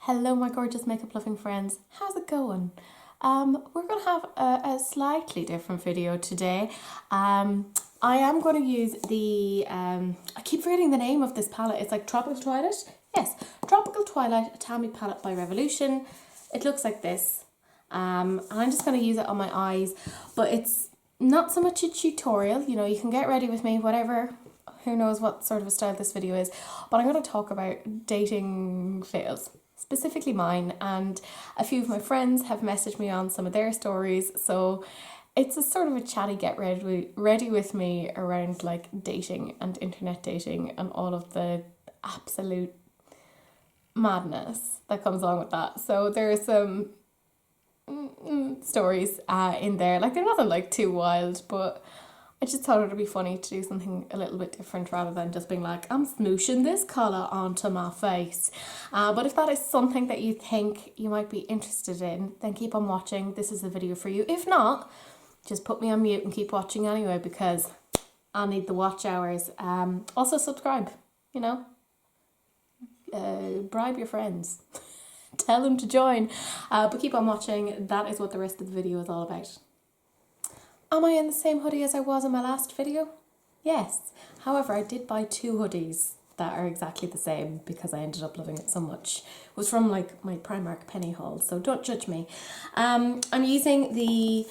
Hello my gorgeous makeup loving friends, how's it going? We're going to have a slightly different video today. I am going to use the, I keep forgetting the name of this palette, it's like Tropical Twilight? Yes, Tropical Twilight Tammi palette by Revolution. It looks like this, and I'm just going to use it on my eyes, but it's not so much a tutorial, you know, you can get ready with me, whatever. Who knows what sort of a style this video is, but I'm going to talk about dating fails. Specifically mine, and a few of my friends have messaged me on some of their stories, so it's a sort of a chatty get ready with me around like dating and internet dating and all of the absolute madness that comes along with that. So there are some stories in there, like they're nothing like too wild, but I just thought it would be funny to do something a little bit different rather than just being like, I'm smooshing this colour onto my face. But if that is something that you think you might be interested in, then keep on watching. This is the video for you. If not, just put me on mute and keep watching anyway, because I need the watch hours. Also subscribe, you know. Bribe your friends. Tell them to join. But keep on watching. That is what the rest of the video is all about. Am I in the same hoodie as I was in my last video? Yes. However, I did buy two hoodies that are exactly the same because I ended up loving it so much. It was from like my Primark penny haul, so don't judge me. I'm using the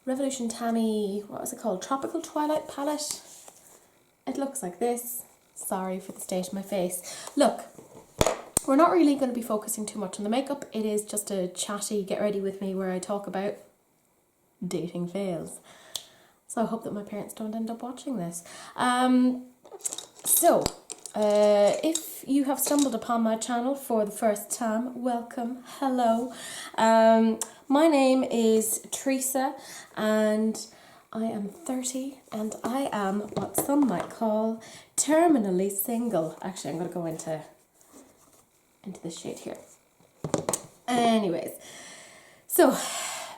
Revolution Tammi, what was it called? Tropical Twilight palette. It looks like this. Sorry for the state of my face. Look, we're not really going to be focusing too much on the makeup. It is just a chatty get ready with me where I talk about dating fails. So I hope that my parents don't end up watching this. If you have stumbled upon my channel for the first time, welcome, hello. My name is Teresa and I am 30 and I am what some might call terminally single. Actually, I'm going to go into this shade here. Anyways, so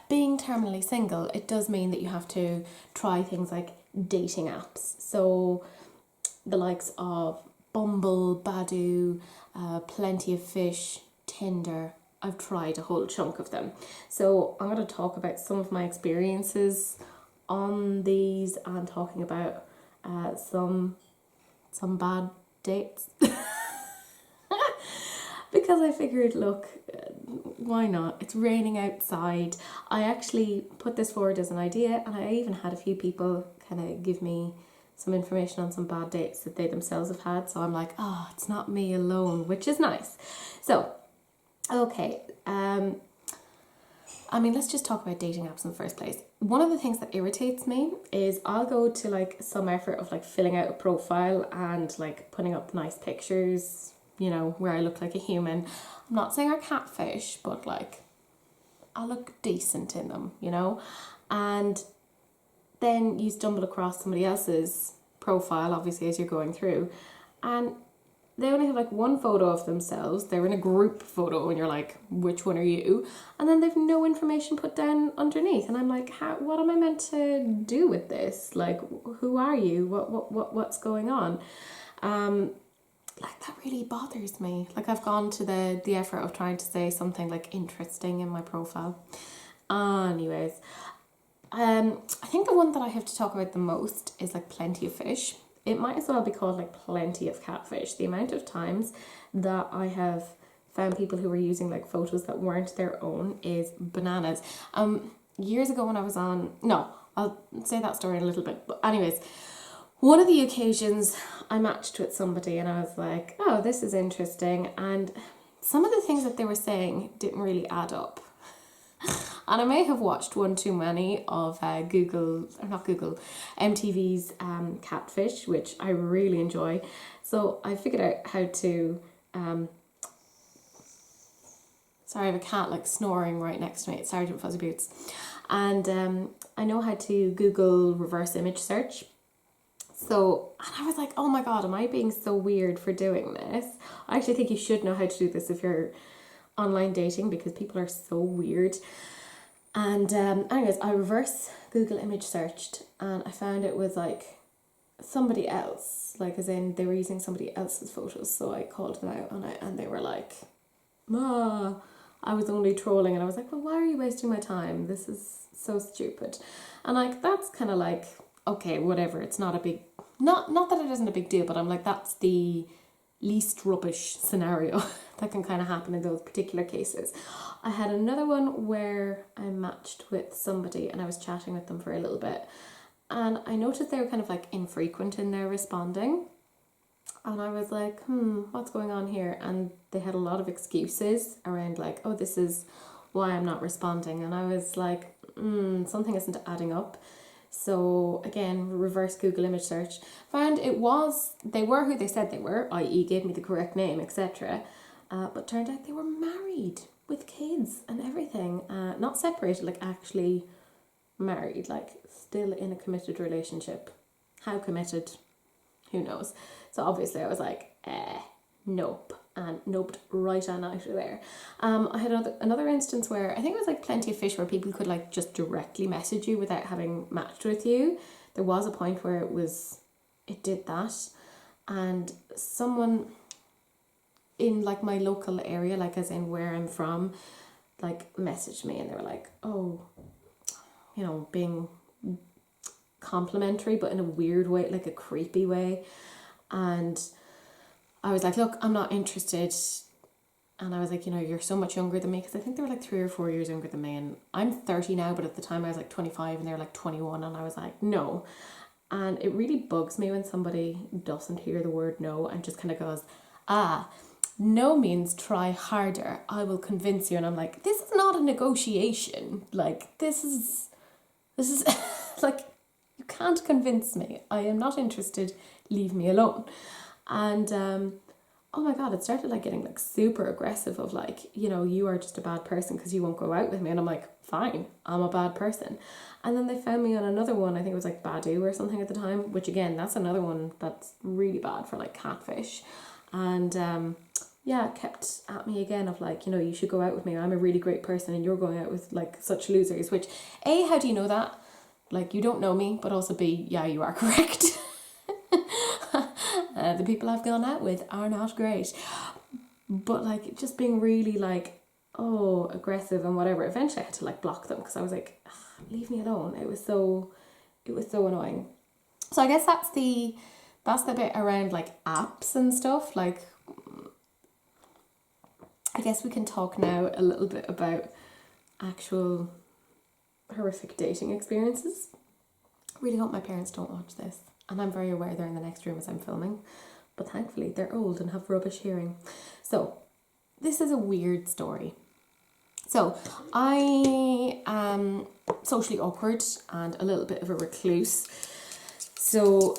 being terminally single, it does mean that you have to try things like dating apps. So the likes of Bumble, Badoo, Plenty of Fish, Tinder. I've tried a whole chunk of them. So I'm going to talk about some of my experiences on these and talking about some bad dates. Because I figured, look, why not? It's raining outside. I actually put this forward as an idea, and I even had a few people kind of give me some information on some bad dates that they themselves have had. So I'm like, oh, it's not me alone, which is nice. So, okay. Let's just talk about dating apps in the first place. One of the things that irritates me is I'll go to like some effort of like filling out a profile and like putting up nice pictures, you know, where I look like a human. I'm not saying I catfish, but like I look decent in them, you know. And then you stumble across somebody else's profile, obviously, as you're going through, and they only have like one photo of themselves. They're in a group photo and you're like, which one are you? And then they've no information put down underneath, and I'm like, what am I meant to do with this? Like, who are you? What's going on? Like, that really bothers me. Like, I've gone to the effort of trying to say something like interesting in my profile. Anyways, I think the one that I have to talk about the most is like Plenty of Fish. It might as well be called like Plenty of Catfish. The amount of times that I have found people who were using like photos that weren't their own is bananas. Years ago when I was on, no, I'll say that story in a little bit, but anyways, one of the occasions I matched with somebody and I was like, oh, this is interesting, and some of the things that they were saying didn't really add up. And I may have watched one too many of MTV's Catfish, which I really enjoy. So I figured out how to, sorry, I have a cat like snoring right next to me, it's Sergeant Fuzzy Boots. And I know how to Google reverse image search. So, and I was like, oh my God, am I being so weird for doing this? I actually think you should know how to do this if you're online dating, because people are so weird. And anyways, I reverse Google image searched and I found it was like somebody else, like as in they were using somebody else's photos. So I called them out and they were like, I was only trolling. And I was like, well, why are you wasting my time? This is so stupid. And like, that's kind of like, okay, whatever. It's not a big, not that it isn't a big deal, but I'm like, that's the least rubbish scenario that can kind of happen in those particular cases. I had another one where I matched with somebody and I was chatting with them for a little bit, and I noticed they were kind of like infrequent in their responding, and I was like, what's going on here? And they had a lot of excuses around like, oh, this is why I'm not responding. And I was like, something isn't adding up. So again, reverse Google image search, found they were who they said they were, i.e. gave me the correct name, etc. But turned out they were married with kids and everything. Not separated, like actually married, like still in a committed relationship. How committed? Who knows? So obviously I was like, nope. And noped right on out of there. I had another instance where I think it was like Plenty of Fish, where people could like just directly message you without having matched with you. There was a point where it did that, and someone in like my local area, like as in where I'm from, like messaged me and they were like, oh, you know, being complimentary but in a weird way, like a creepy way. And I was like, look, I'm not interested. And I was like, you know, you're so much younger than me, because I think they were like 3 or 4 years younger than me, and I'm 30 now, but at the time I was like 25 and they were like 21, and I was like, no. And it really bugs me when somebody doesn't hear the word no and just kind of goes, no means try harder, I will convince you. And I'm like, this is not a negotiation. Like, this is like, you can't convince me. I am not interested. Leave me alone. And oh my god, it started like getting like super aggressive of like, you know, you are just a bad person because you won't go out with me. And I'm like, fine, I'm a bad person. And then they found me on another one, I think it was like Badu or something at the time, which again, that's another one that's really bad for like catfish. And kept at me again of like, you know, you should go out with me, I'm a really great person and you're going out with like such losers. Which A, how do you know that? Like, you don't know me. But also B, yeah, you are correct. The people I've gone out with are not great. But like, just being really like, oh, aggressive and whatever. Eventually I had to like block them, because I was like, leave me alone. It was so annoying. So I guess that's the bit around like apps and stuff. Like, I guess we can talk now a little bit about actual horrific dating experiences. I really hope my parents don't watch this, and I'm very aware they're in the next room as I'm filming, but thankfully they're old and have rubbish hearing. So this is a weird story. So I am socially awkward and a little bit of a recluse. So,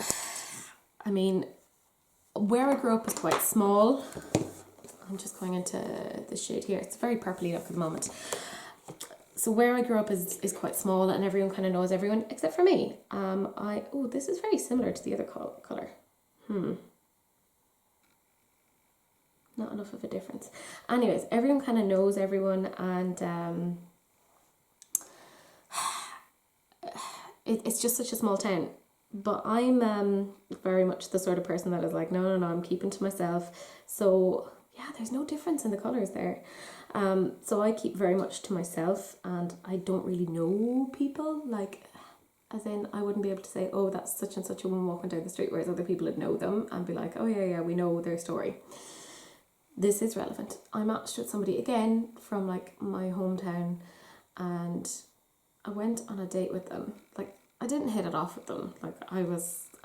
I mean, where I grew up is quite small. I'm just going into the shade here. It's very purpley look at the moment. So where I grew up is quite small, and everyone kind of knows everyone except for me. This is very similar to the other colour. Not enough of a difference. Anyways, everyone kind of knows everyone, and it's just such a small town. But I'm very much the sort of person that is like, no, I'm keeping to myself. So yeah, there's no difference in the colours there. So I keep very much to myself, and I don't really know people, like, as in I wouldn't be able to say, oh, that's such and such a woman walking down the street, whereas other people would know them and be like, oh yeah, we know their story. This is relevant. I matched with somebody again from like my hometown, and I went on a date with them. Like, I didn't hit it off with them. Like, I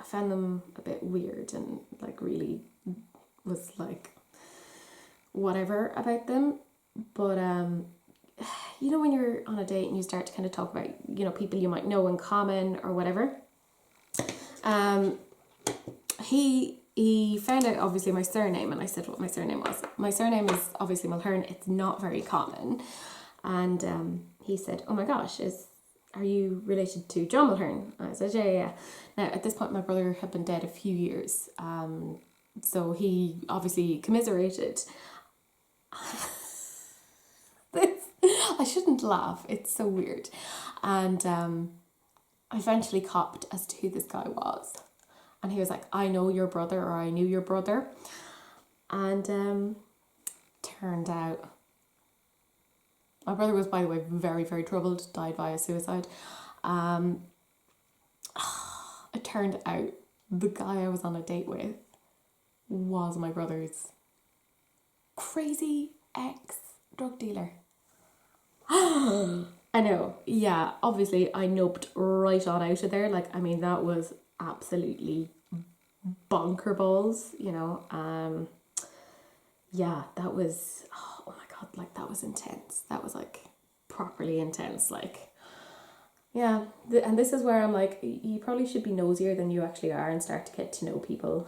found them a bit weird and like really was like whatever about them. But you know, when you're on a date and you start to kind of talk about, you know, people you might know in common or whatever, he found out obviously my surname, and I said what my surname was. My surname is obviously Mulhern. It's not very common. And he said, oh my gosh, are you related to John Mulhern? I said, yeah. Now, at this point, my brother had been dead a few years. So he obviously commiserated. I shouldn't laugh. It's so weird. And I eventually copped as to who this guy was. And he was like, I know your brother, or I knew your brother. And turned out My brother was, by the way, very, very troubled, died via suicide. It turned out the guy I was on a date with was my brother's crazy ex-drug dealer. I know, yeah, obviously I noped right on out of there. Like, I mean, that was absolutely bonker balls, you know. Yeah, that was, oh my God, like that was intense. That was like properly intense, like, yeah. And this is where I'm like, you probably should be nosier than you actually are and start to get to know people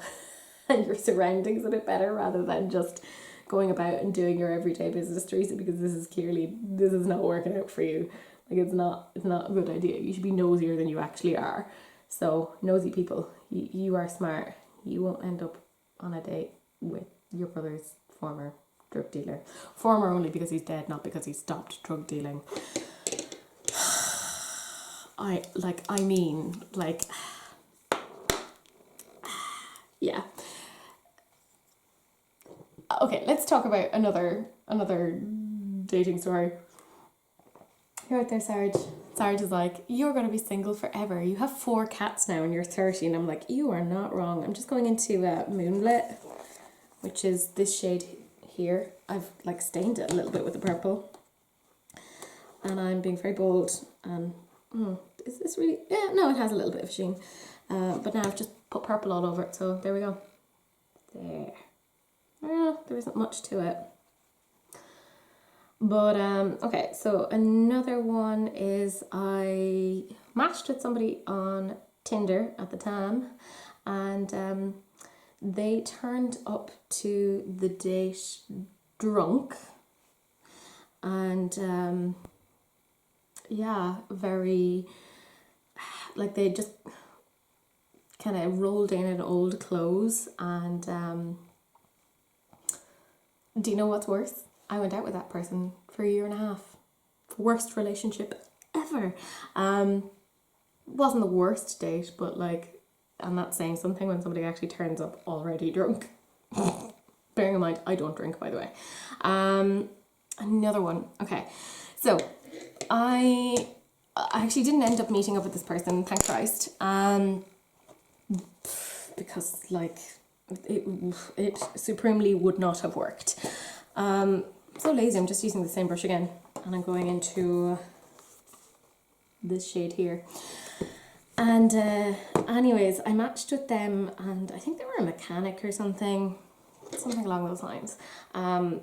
and your surroundings a bit better rather than just going about and doing your everyday business, Teresa, because this is not working out for you. Like, it's not a good idea. You should be nosier than you actually are. So, nosy people, you are smart. You won't end up on a date with your brother's former drug dealer. Former only because he's dead, not because he stopped drug dealing. Yeah. Okay, let's talk about another dating story. You're out there, Sarge. Sarge is like, you're going to be single forever. You have 4 cats now and you're 30. And I'm like, you are not wrong. I'm just going into Moonlit, which is this shade here. I've like stained it a little bit with the purple. And I'm being very bold. And is this really? Yeah, no, it has a little bit of sheen. But now I've just put purple all over it. So there we go. There. Yeah, there isn't much to it. But, okay, so another one is I matched with somebody on Tinder at the time, and they turned up to the date drunk, and yeah, very, like they just kind of rolled in old clothes, and do you know what's worse? I went out with that person for 1.5 years. Worst relationship ever. Wasn't the worst date, but like, I'm not saying something when somebody actually turns up already drunk. Bearing in mind, I don't drink, by the way. Another one. Okay, so I actually didn't end up meeting up with this person, thank Christ. Because like, it supremely would not have worked. So lazy, I'm just using the same brush again, and I'm going into this shade here. And anyways, I matched with them, and I think they were a mechanic or something along those lines. Now,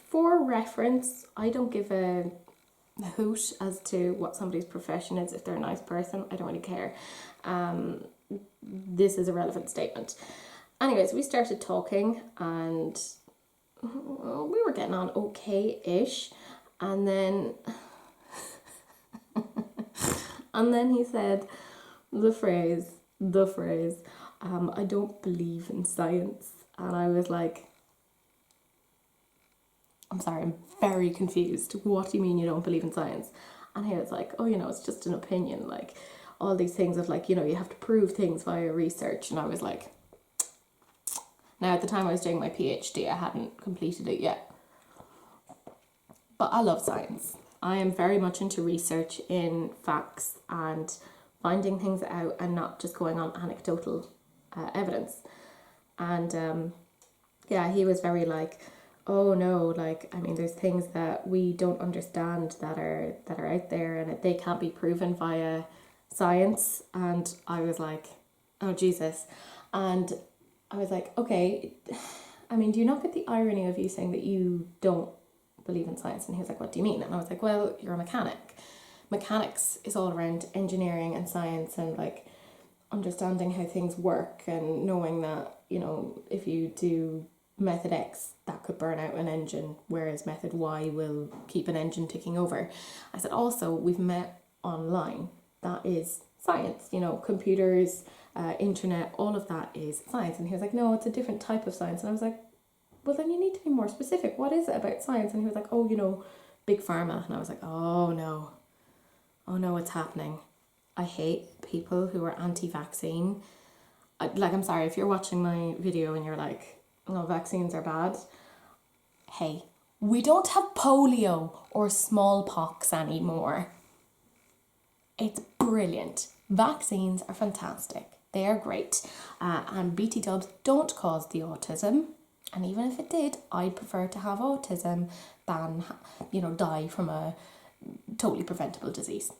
for reference, I don't give a hoot as to what somebody's profession is. If they're a nice person, I don't really care. This is a relevant statement. Anyways, we started talking, and we were getting on okay-ish, and then he said the phrase, I don't believe in science. And I was like, I'm sorry, I'm very confused. What do you mean you don't believe in science? And he was like, oh, you know, it's just an opinion, like all these things of like, you know, you have to prove things via research. And I was like, now at the time I was doing my PhD, I hadn't completed it yet. But I love science. I am very much into research in facts and finding things out and not just going on anecdotal evidence. And yeah, he was very like, oh no, like, I mean, there's things that we don't understand that are out there, and they can't be proven via science. And I was like, oh Jesus. And I was like, okay, I mean, do you not get the irony of you saying that you don't believe in science? And he was like, what do you mean? And I was like, well, you're a mechanic. Mechanics is all around engineering and science and like understanding how things work and knowing that, you know, if you do method X, that could burn out an engine, whereas method Y will keep an engine ticking over. I said, also, we've met online. That is science, you know, computers, internet, all of that is science. And he was like, no, it's a different type of science. And I was like, well, then you need to be more specific. What is it about science? And he was like, oh, you know, big pharma. And I was like, oh no, it's happening. I hate people who are anti-vaccine. I'm sorry, if you're watching my video and you're like, oh, vaccines are bad. Hey, We don't have polio or smallpox anymore. It's brilliant. Vaccines are fantastic. They are great. And BT dubs don't cause the autism. And even if it did, I'd prefer to have autism than, die from a totally preventable disease.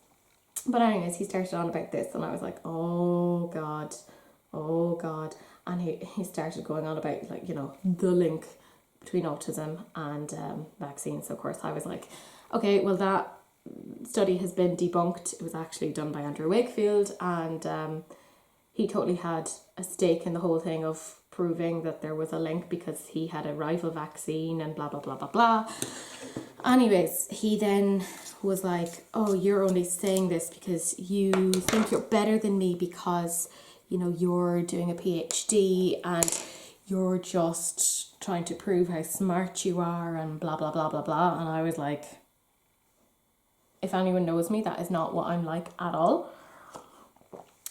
But anyways, he started on about this and I was like, oh God. And he started going on about the link between autism and vaccines. So of course I was like, okay, well that study has been debunked. It was actually done by Andrew Wakefield, and he totally had a stake in the whole thing of proving that there was a link because he had a rival vaccine and blah blah blah blah blah. Anyways, he then was like, oh, you're only saying this because you think you're better than me because you're doing a PhD and you're just trying to prove how smart you are and blah blah blah blah blah. And I was like, if anyone knows me, that is not what I'm like at all.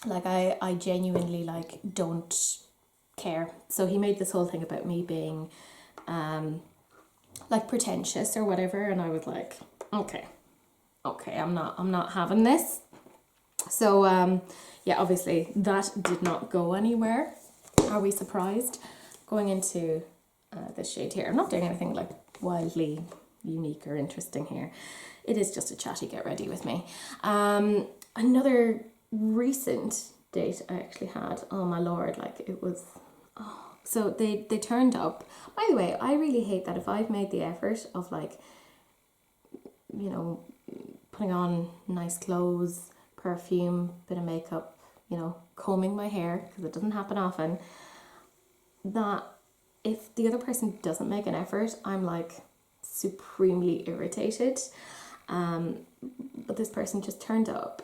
Like I genuinely don't care. So he made this whole thing about me being pretentious or whatever, and I was like, okay, I'm not having this. So obviously that did not go anywhere. Are we surprised? Going into this shade here, I'm not doing anything wildly unique or interesting here. It is just a chatty get ready with me. Another recent date I actually had, oh my lord, it was, so they turned up. By the way, I really hate that if I've made the effort of putting on nice clothes, perfume, bit of makeup, combing my hair, because it doesn't happen often, that if the other person doesn't make an effort, I'm supremely irritated. But this person just turned up.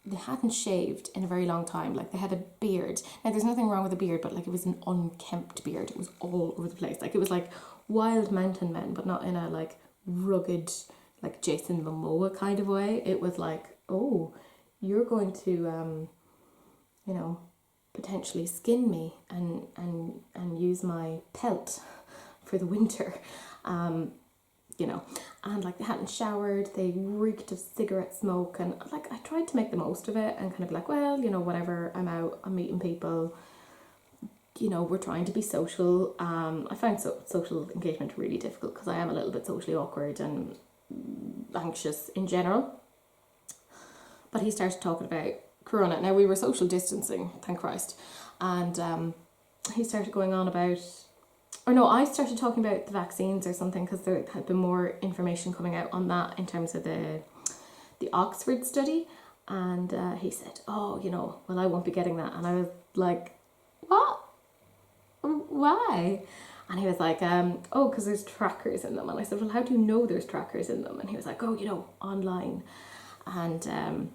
They hadn't shaved in a very long time. They had a beard. Now there's nothing wrong with a beard, but it was an unkempt beard. It was all over the place. It was wild mountain men, but not in a rugged Jason Momoa kind of way. It was oh, you're going to potentially skin me and use my pelt for the winter. And they hadn't showered, they reeked of cigarette smoke, and I tried to make the most of it and kind of well, whatever, I'm out, I'm meeting people, we're trying to be social. I find social engagement really difficult because I am a little bit socially awkward and anxious in general. But he started talking about Corona. Now we were social distancing, thank Christ, and he started going on about, or no, I started talking about the vaccines or something because there had been more information coming out on that in terms of the Oxford study, and he said, oh, well, I won't be getting that. And I was like, what? Why? And he was like, oh, because there's trackers in them. And I said, well, how do you know there's trackers in them? And he was like, oh, online. And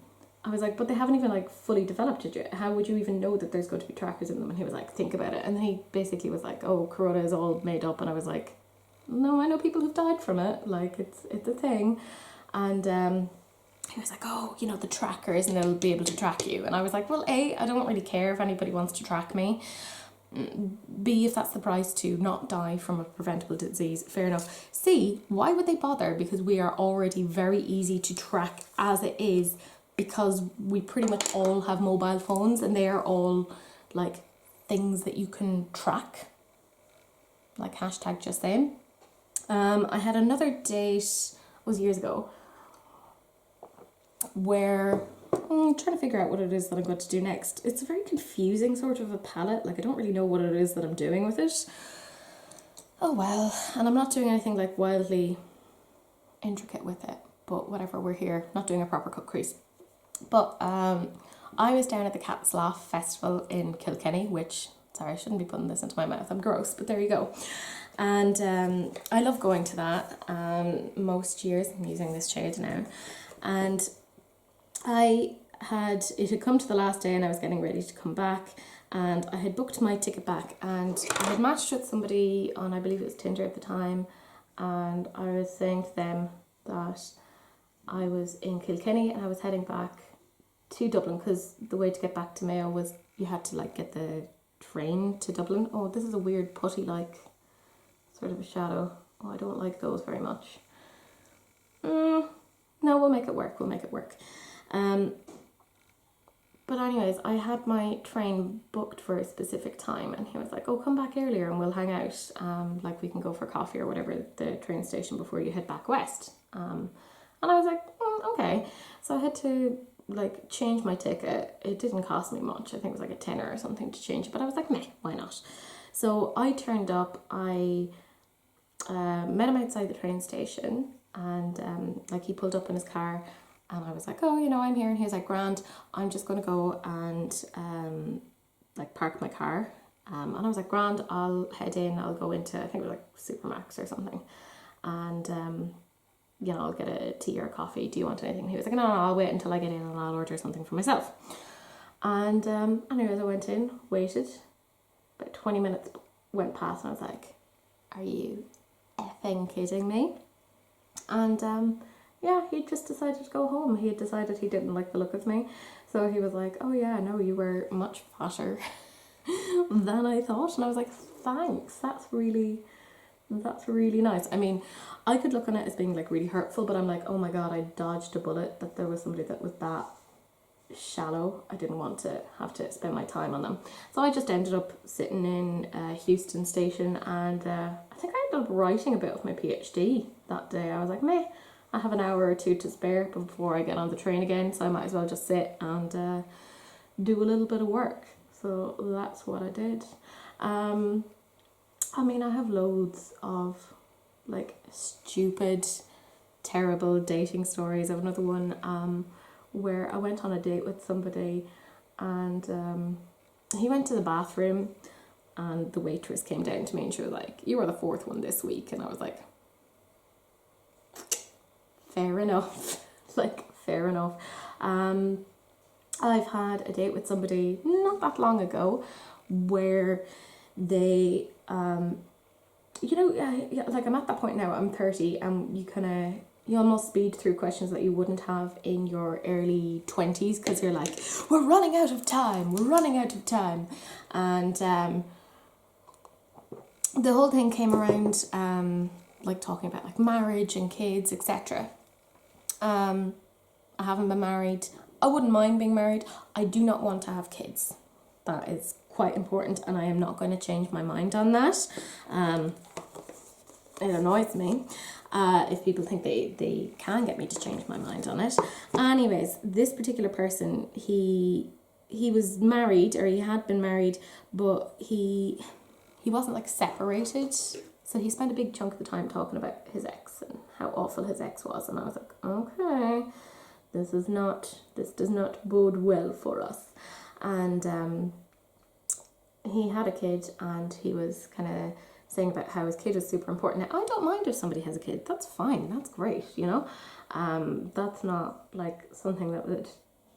I was like, but they haven't even fully developed it yet. How would you even know that there's going to be trackers in them? And he was like, think about it. And then he basically was like, oh, Corona is all made up. And I was like, no, I know people who've died from it. It's a thing. And he was like, oh, the trackers, and they'll be able to track you. And I was like, well, A, I don't really care if anybody wants to track me. B, if that's the price to not die from a preventable disease, fair enough. C, why would they bother? Because we are already very easy to track as it is, because we pretty much all have mobile phones and they are all things that you can track. Hashtag just saying. I had another date, it was years ago, where I'm trying to figure out what it is that I'm going to do next. It's a very confusing sort of a palette. I don't really know what it is that I'm doing with it. Oh well, and I'm not doing anything wildly intricate with it, but whatever, we're here, not doing a proper cut crease. But I was down at the Cat's Laugh Festival in Kilkenny, which, sorry, I shouldn't be putting this into my mouth, I'm gross, but there you go. And I love going to that. Most years, I'm using this shade now, and it had come to the last day and I was getting ready to come back, and I had booked my ticket back, and I had matched with somebody on, I believe it was Tinder at the time, and I was saying to them that I was in Kilkenny and I was heading back to Dublin, because the way to get back to Mayo was you had to get the train to Dublin. Oh, this is a weird putty sort of a shadow. Oh, I don't like those very much. No, we'll make it work. We'll make it work. But anyways, I had my train booked for a specific time, and he was like, oh, come back earlier and we'll hang out. Like we can go for coffee or whatever at the train station before you head back west. And I was like, okay. So I had to like change my ticket. It didn't cost me much. I think it was like a tenner or something to change it. But I was like, meh, why not? So I turned up. I met him outside the train station, and like he pulled up in his car. And I was like, oh, you know, I'm here. And he was like, grand, I'm just going to go and like park my car. And I was like, grand, I'll head in. I'll go into, I think it was like Supermax or something. And, you know, I'll get a tea or a coffee. Do you want anything? He was like, no, I'll wait until I get in and I'll order something for myself. And anyways, I went in, waited. About 20 minutes went past and I was like, are you effing kidding me? And yeah, he just decided to go home. He had decided he didn't like the look of me. So he was like, oh yeah, no, you were much fatter than I thought. And I was like, thanks, that's really nice. I mean, I could look on it as being like really hurtful, but I'm like, oh my God, I dodged a bullet that there was somebody that was that shallow. I didn't want to have to spend my time on them. So I just ended up sitting in Houston Station, and I think I ended up writing a bit of my PhD that day. I was like, meh, I have an hour or two to spare before I get on the train again, so I might as well just sit and do a little bit of work. So that's what I did. I mean, I have loads of like stupid, terrible dating stories. I have another one where I went on a date with somebody, and he went to the bathroom, and the waitress came down to me and she was like, you are the fourth one this week. And I was like, fair enough. Like, fair enough. I've had a date with somebody not that long ago where they, you know, like I'm at that point now, I'm 30, and you almost speed through questions that you wouldn't have in your early 20s, because you're like, we're running out of time. And the whole thing came around like talking about like marriage and kids, etc. I haven't been married. I wouldn't mind being married. I do not want to have kids. That is quite important, and I am not going to change my mind on that. It annoys me if people think they can get me to change my mind on it. Anyways, this particular person, he was married, or he had been married, but he wasn't like separated. So he spent a big chunk of the time talking about his ex and how awful his ex was, and I was like, okay, this does not bode well for us. And he had a kid, and he was kind of saying about how his kid was super important. Now, I don't mind if somebody has a kid. That's fine. That's great, you know. That's not like something that would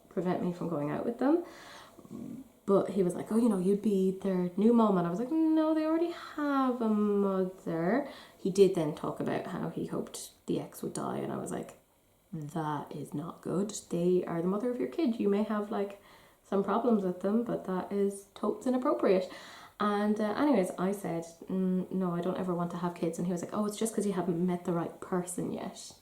prevent me from going out with them. But he was like, oh, you know, you'd be their new mom. And I was like, no, they already have a mother. He did then talk about how he hoped the ex would die. And I was like, that is not good. They are the mother of your kid. You may have like some problems with them, but that is totes inappropriate. And anyways, I said, no, I don't ever want to have kids. And he was like, oh, it's just because you haven't met the right person yet.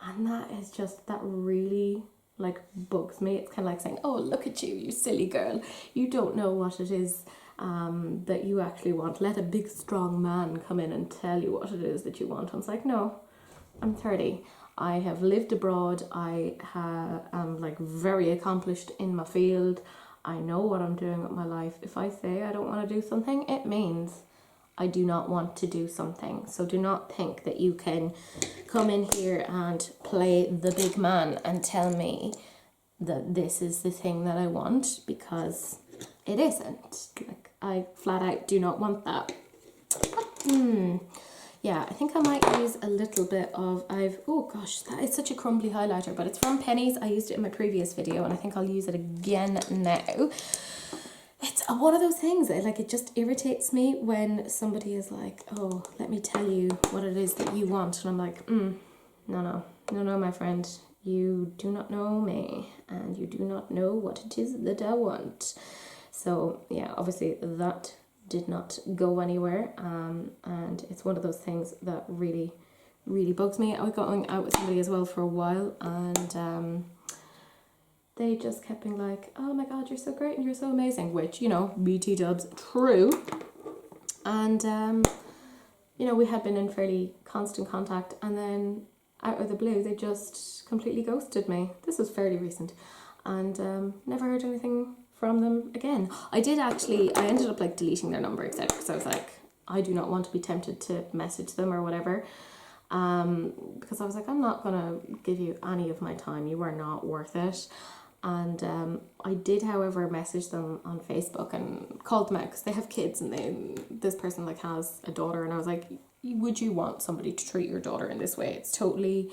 And that is just, that really like bugs me. It's kind of like saying, oh, look at you, you silly girl. You don't know what it is that you actually want. Let a big strong man come in and tell you what it is that you want. And it's like, no, I'm 30. I have lived abroad. I am like very accomplished in my field. I know what I'm doing with my life. If I say I don't want to do something, it means I do not want to do something. So do not think that you can come in here and play the big man and tell me that this is the thing that I want, because it isn't. Like, I flat out do not want that. Yeah, I think I might use a little bit of, oh gosh, that is such a crumbly highlighter, but it's from Penny's. I used it in my previous video, and I think I'll use it again now. It's one of those things, it just irritates me when somebody is like, oh, let me tell you what it is that you want. And I'm like, no, my friend, you do not know me, and you do not know what it is that I want. So yeah, obviously that did not go anywhere, and it's one of those things that really, really bugs me. I was going out with somebody as well for a while, and they just kept being like, oh my god, you're so great and you're so amazing, which, you know, BT dubs, true. And you know, we had been in fairly constant contact, and then out of the blue they just completely ghosted me. This was fairly recent, and never heard anything from them again. I ended up like deleting their number, etc., because I was like, I do not want to be tempted to message them or whatever, because I was like, I'm not gonna give you any of my time, you are not worth it. And I did, however, message them on Facebook and called them out because they have kids, and this person like has a daughter, and I was like, would you want somebody to treat your daughter in this way? It's totally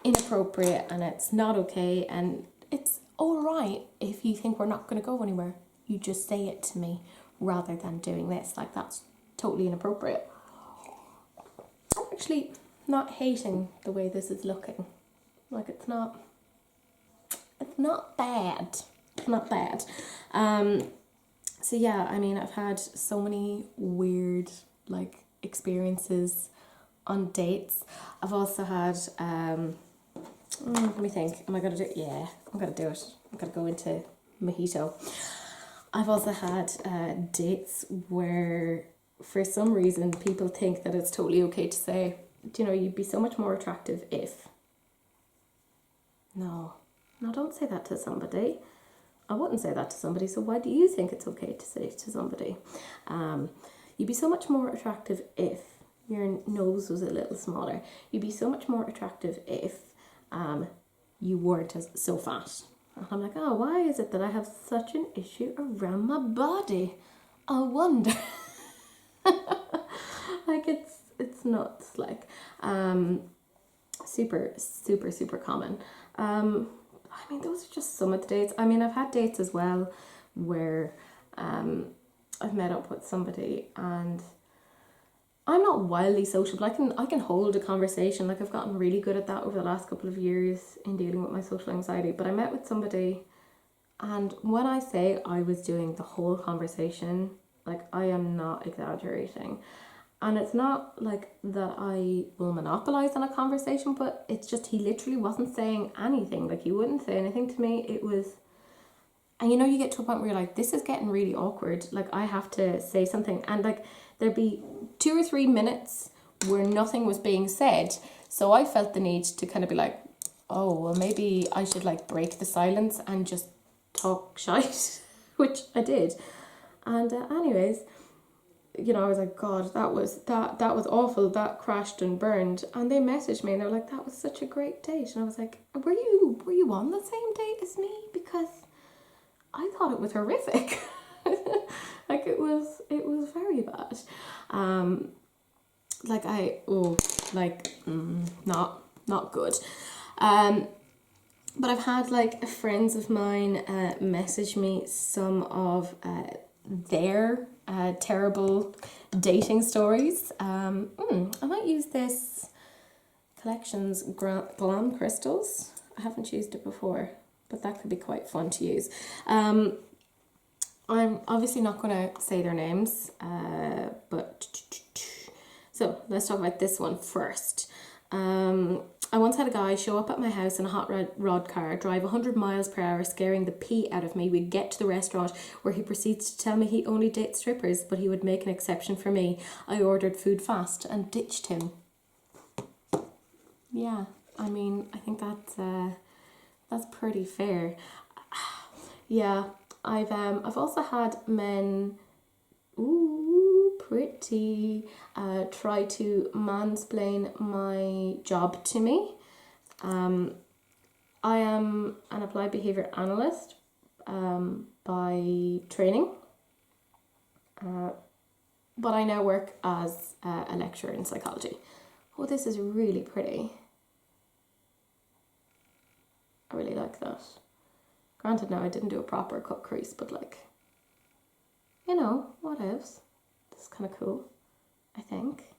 inappropriate and it's not okay, and it's all right if you think we're not going to go anywhere. You just say it to me rather than doing this. Like, that's totally inappropriate. I'm actually not hating the way this is looking. Like, it's not bad. It's not bad. So yeah, I mean, I've had so many weird like experiences on dates. I've also had let me think. Am I gonna do it? Yeah, I'm gonna do it. I'm gonna go into mojito. I've also had dates where for some reason people think that it's totally okay to say, you know, you'd be so much more attractive if. No, don't say that to somebody. I wouldn't say that to somebody, so why do you think it's okay to say it to somebody? You'd be so much more attractive if your nose was a little smaller. You'd be so much more attractive if you weren't so fat. And I'm like, oh, why is it that I have such an issue around my body? I wonder. Like, it's nuts. Like, super common. I mean, those are just some of the dates. I mean, I've had dates as well where I've met up with somebody and I'm not wildly social, but I can hold a conversation. Like, I've gotten really good at that over the last couple of years in dealing with my social anxiety. But I met with somebody, and when I say I was doing the whole conversation, like, I am not exaggerating. And it's not like that I will monopolize on a conversation, but it's just he literally wasn't saying anything. Like, he wouldn't say anything to me. It was, and you know, you get to a point where you're like, this is getting really awkward. Like, I have to say something. And like, there'd be 2 or 3 minutes where nothing was being said. So I felt the need to kind of be like, oh, well, maybe I should like break the silence and just talk shite, which I did. And anyways, you know, I was like, God, that was awful. That crashed and burned. And they messaged me and they were like, that was such a great date. And I was like, were you on the same date as me? Because I thought it was horrific. Like, it was very bad. Not good. But I've had like friends of mine message me some of their terrible dating stories. I might use this collection's glam crystals. I haven't used it before, but that could be quite fun to use. I'm obviously not going to say their names, but so let's talk about this one first. I once had a guy show up at my house in a hot rod car, drive 100 miles per hour, scaring the pee out of me. We'd get to the restaurant where he proceeds to tell me he only dates strippers, but he would make an exception for me. I ordered food fast and ditched him. Yeah, I mean, I think that's pretty fair. Yeah, I've also had men, pretty, try to mansplain my job to me. I am an applied behaviour analyst by training, but I now work as a lecturer in psychology. Oh, this is really pretty. I really like that. Granted, now I didn't do a proper cut crease, but like, you know, what else? This is kind of cool, I think.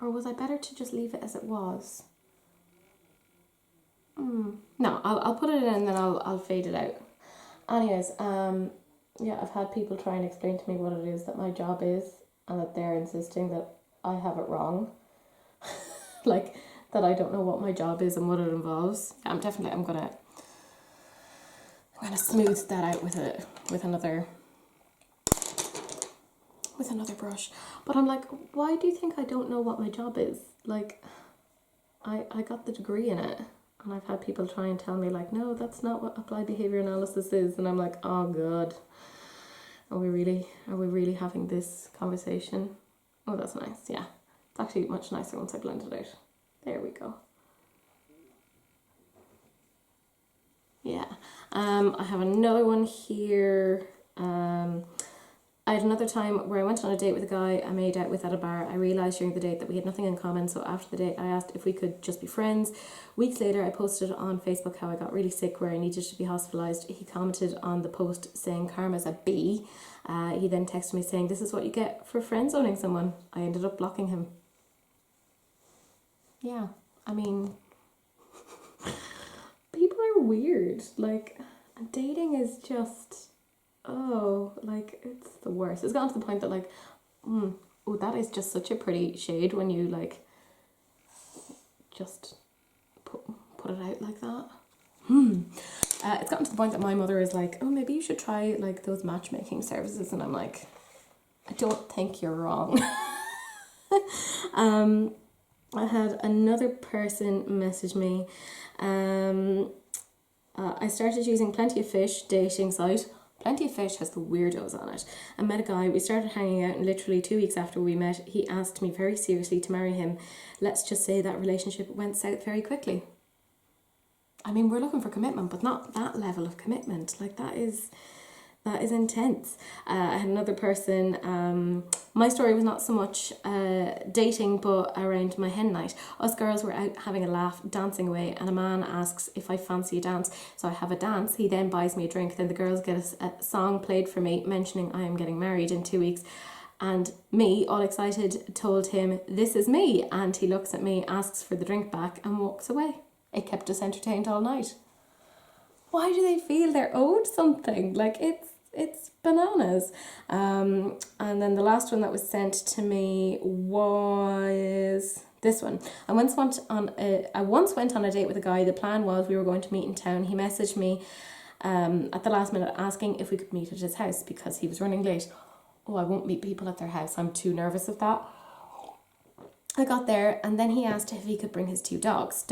Or was I better to just leave it as it was? No, I'll put it in and then I'll fade it out. Anyways, Yeah, I've had people try and explain to me what it is that my job is, and that they're insisting that I have it wrong. Like, that I don't know what my job is and what it involves. I'm gonna smooth that out with another brush. But I'm like, why do you think I don't know what my job is? Like, I got the degree in it, and I've had people try and tell me like, no, that's not what applied behavior analysis is, and I'm like, oh god, are we really having this conversation? Oh, that's nice. Yeah, it's actually much nicer once I blend it out. There we go. Yeah. I have another one here. I had another time where I went on a date with a guy I made out with at a bar. I realised during the date that we had nothing in common, so after the date I asked if we could just be friends. Weeks later I posted on Facebook how I got really sick where I needed to be hospitalised. He commented on the post saying karma's a B. He then texted me saying this is what you get for friend zoning someone. I ended up blocking him. Yeah, I mean, people are weird. Like, dating is just... oh, like, it's the worst. It's gotten to the point that, like, oh, that is just such a pretty shade when you, like, just put it out like that. It's gotten to the point that my mother is like, oh, maybe you should try, like, those matchmaking services. And I'm like, I don't think you're wrong. I had another person message me. I started using Plenty of Fish dating site. Plenty of Fish has the weirdos on it. I met a guy, we started hanging out, and literally 2 weeks after we met, he asked me very seriously to marry him. Let's just say that relationship went south very quickly. I mean, we're looking for commitment, but not that level of commitment. Like, that is intense. I had another person, my story was not so much dating, but around my hen night. Us girls were out having a laugh, dancing away, and a man asks if I fancy a dance. So I have a dance, he then buys me a drink, then the girls get a song played for me mentioning I am getting married in 2 weeks. And me, all excited, told him, this is me. And he looks at me, asks for the drink back, and walks away. It kept us entertained all night. Why do they feel they're owed something? Like, it's bananas. And then the last one that was sent to me was this one. I once went on a date with a guy. The plan was we were going to meet in town. He messaged me at the last minute asking if we could meet at his house because he was running late. Oh, I won't meet people at their house. I'm too nervous of that. I got there and then he asked if he could bring his 2 dogs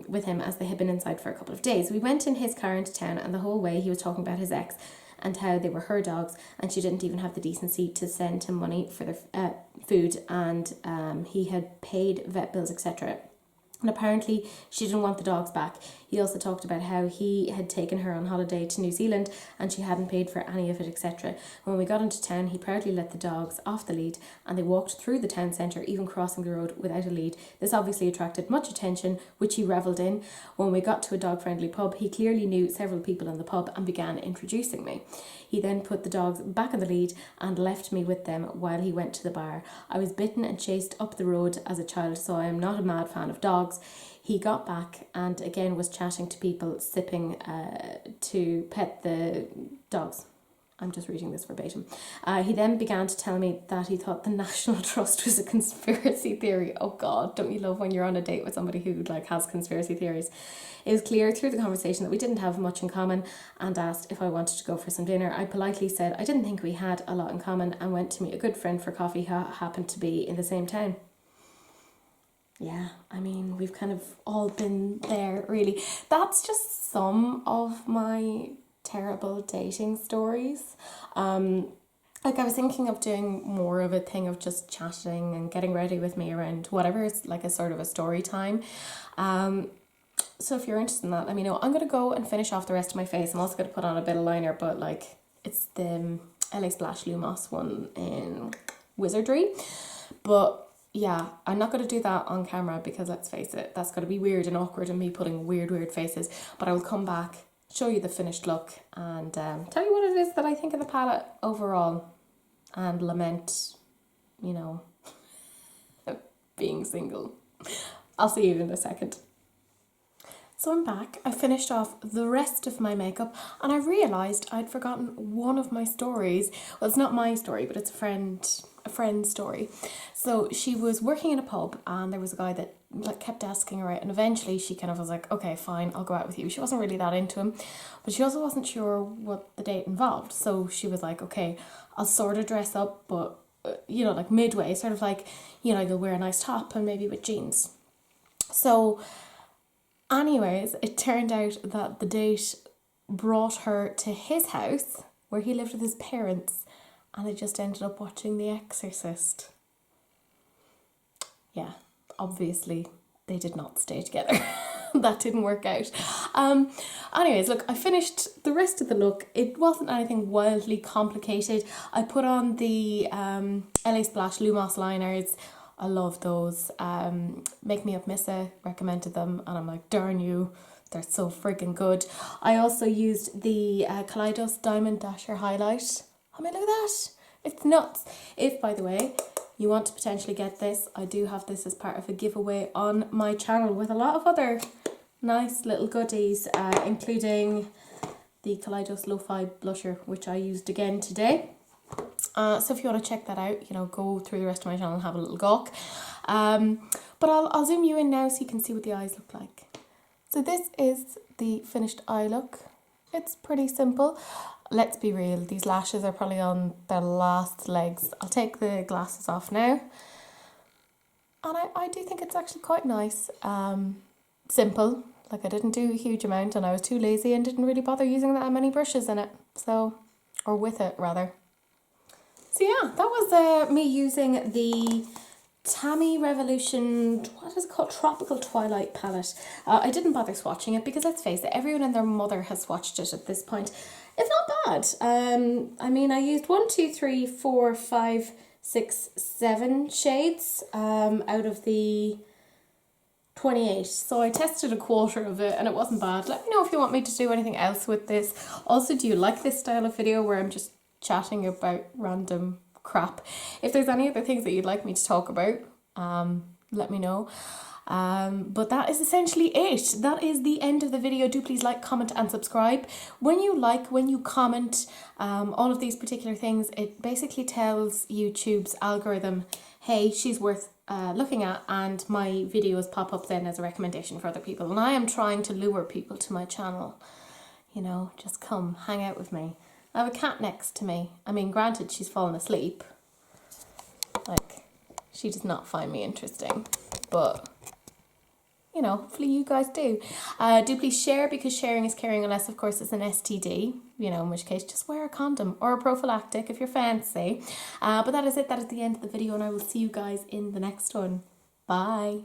with him as they had been inside for a couple of days. We went in his car into town and the whole way he was talking about his ex and how they were her dogs and she didn't even have the decency to send him money for their food and he had paid vet bills, etc. And apparently she didn't want the dogs back. He also talked about how he had taken her on holiday to New Zealand and she hadn't paid for any of it, etc. When we got into town, he proudly let the dogs off the lead and they walked through the town centre, even crossing the road without a lead. This obviously attracted much attention, which he revelled in. When we got to a dog-friendly pub, he clearly knew several people in the pub and began introducing me. He then put the dogs back on the lead and left me with them while he went to the bar. I was bitten and chased up the road as a child, so I am not a mad fan of dogs. He got back and again was chatting to people, sipping to pet the dogs. I'm just reading this verbatim. He then began to tell me that he thought the National Trust was a conspiracy theory. Oh God, don't you love when you're on a date with somebody who has conspiracy theories? It was clear through the conversation that we didn't have much in common and asked if I wanted to go for some dinner. I politely said I didn't think we had a lot in common and went to meet a good friend for coffee who happened to be in the same town. Yeah, I mean, we've kind of all been there, really. That's just some of my terrible dating stories. Like, I was thinking of doing more of a thing of just chatting and getting ready with me around whatever is like a sort of a story time. So if you're interested in that, let me know. I'm going to go and finish off the rest of my face. I'm also going to put on a bit of liner, but like, it's the LA Splash Lumos one in Wizardry. But yeah, I'm not going to do that on camera because let's face it, that's going to be weird and awkward and me putting weird faces. But I will come back, show you the finished look and tell you what it is that I think of the palette overall and lament, you know, being single. I'll see you in a second. So I'm back. I finished off the rest of my makeup and I realised I'd forgotten one of my stories. Well, it's not my story, but it's a friend's story. So she was working in a pub and there was a guy that like kept asking her out, and eventually she kind of was like, okay, fine, I'll go out with you. She wasn't really that into him, but she also wasn't sure what the date involved. So she was like, okay, I'll sort of dress up, but you know, like midway, sort of like, you know, you'll wear a nice top and maybe with jeans. So anyways, it turned out that the date brought her to his house where he lived with his parents, and they just ended up watching The Exorcist. Yeah, obviously they did not stay together. That didn't work out. Anyways, look, I finished the rest of the look. It wasn't anything wildly complicated. I put on the LA Splash Lumos liners. I love those. Make Me Up Missa recommended them, and I'm like, darn you, they're so friggin' good. I also used the Kaleidos Diamond Dasher highlight. I mean, look at that. It's nuts. If, by the way, you want to potentially get this, I do have this as part of a giveaway on my channel with a lot of other nice little goodies, including the Kaleidos Lo-Fi blusher, which I used again today. So if you want to check that out, you know, go through the rest of my channel and have a little gawk. But I'll zoom you in now so you can see what the eyes look like. So this is the finished eye look. It's pretty simple. Let's be real, these lashes are probably on their last legs. I'll take the glasses off now. And I do think it's actually quite nice. Simple, like I didn't do a huge amount and I was too lazy and didn't really bother using that many brushes in it. So, or with it rather. So yeah, that was me using the Tammi Revolution, what is it called? Tropical Twilight palette. I didn't bother swatching it because let's face it, everyone and their mother has swatched it at this point. It's not bad. I mean, I used 1, 2, 3, 4, 5, 6, 7 shades out of the 28. So I tested a quarter of it and it wasn't bad. Let me know if you want me to do anything else with this. Also, do you like this style of video where I'm just chatting about random crap? If there's any other things that you'd like me to talk about, let me know. But that is essentially it. That is the end of the video. Do please like, comment and subscribe. When you comment all of these particular things, it basically tells YouTube's algorithm, hey, she's worth looking at, and my videos pop up then as a recommendation for other people. And I am trying to lure people to my channel. You know, just come hang out with me. I have a cat next to me. I mean, granted, she's fallen asleep. Like, she does not find me interesting. But, you know, hopefully you guys do. Do please share, because sharing is caring, unless, of course, it's an STD. You know, in which case, just wear a condom or a prophylactic if you're fancy. But that is it. That is the end of the video, and I will see you guys in the next one. Bye.